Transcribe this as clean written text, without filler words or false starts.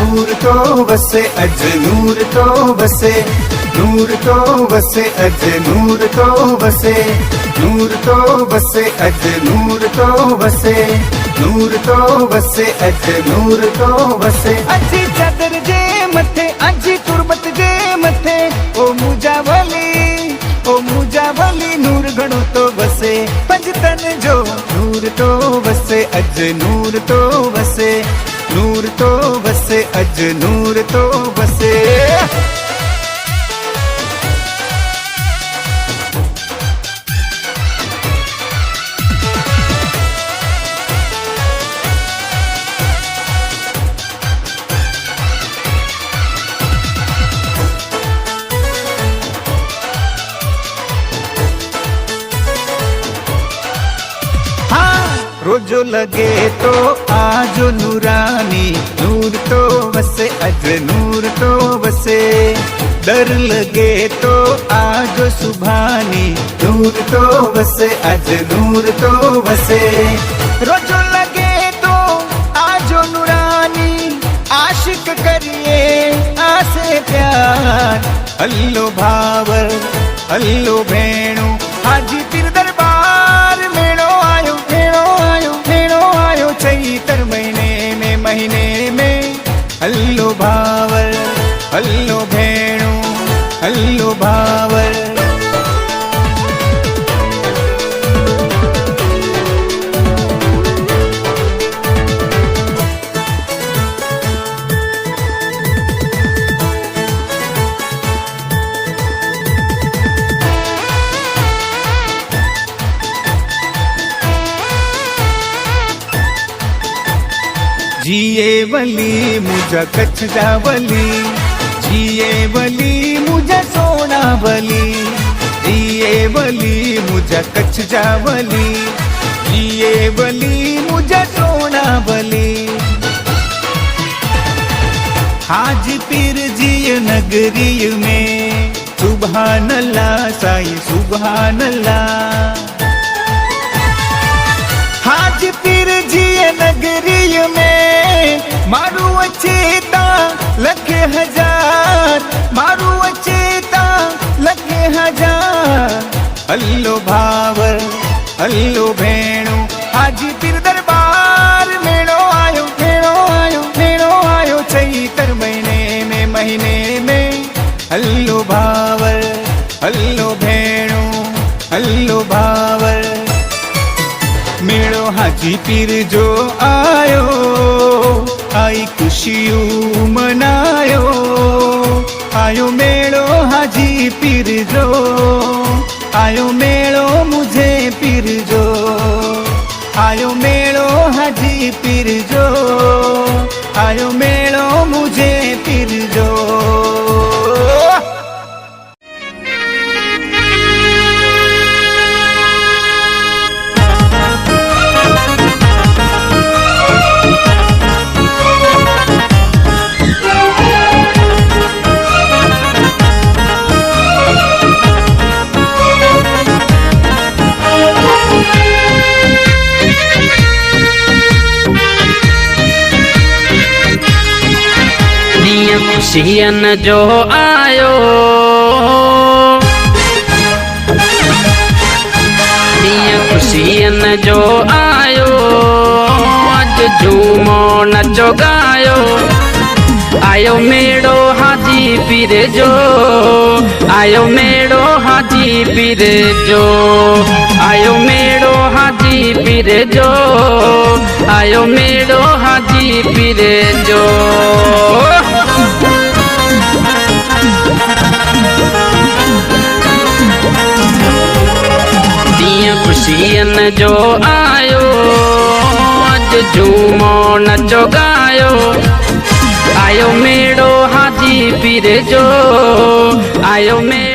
नूर तो वसे अज नूर तो वसे, नूर तो वसे अज नूर तो वसे, नूर तो वसे अज नूर तो वसे, नूर तो वसे अज नूर तो वसे। अजी चादर जे मथे अजी तुरबत जे मथे ओ मुजा वली नूर घणो तो वसे। पंजतन जो नूर तो वसे अज नूर तो वसे, नूर तो वसे अज नूर तो वसे। रोजो लगे तो आजो नूरानी, नूर तो वसे अज नूर तो वसे। डर लगे तो आजो सुभानी, नूर तो वसे अज नूर तो वसे। रोजो लगे तो आजो नूरानी, आशिक करिए आसे प्यार। हल्लो भावर हल्लो भेणु हाजी पीर दरबार मेड़ो आयो चैतर महीने में। हल्लो भावर हल्लो भेणु हल्लो भावर। जिए वली मुझा कच्छ जावली, जिए वली मुझा सोना वली, जिए वली मुझा कच्छ जावली, जिए वली मुझा सोना वली। हाजी पीर जी नगरी में सुभान अल्लाह साईं सुभान अल्लाह। हाजी पीर जी नगरी में मारू अचेता लखे हजार, मारू अचेता लखे हजार। हल्लो भावर हल्लो भेणु हाजी पीर दरबार मेड़ो आयो चैतर महीने में। हल्लो भावर हल्लो भेणु हल्लो भावर। मेड़ो हाजी पीर जो आयो आई खुशियों मनायो, आयो मेड़ो हाजी पीर जो, आयो मेड़ो मुझे पीर जो, आयो मेड़ो हाजी पीर जो, आयो मेड़ो मुझे पीर जो। खुशियन जो आयो खुशियन जो आयो, अज झूमो नचो गायो। आयो मेड़ो हाजी पीर जो, आयो मेड़ो हाजी पीर जो, आयो मेड़ो हाजी पीर जो, आयो मेड़ो हाजी पीर जो। खुशियन जो आयो, अज झूमो नचो गायो। आयो मेड़ो हाजी पीर जो, आयो मेड़ो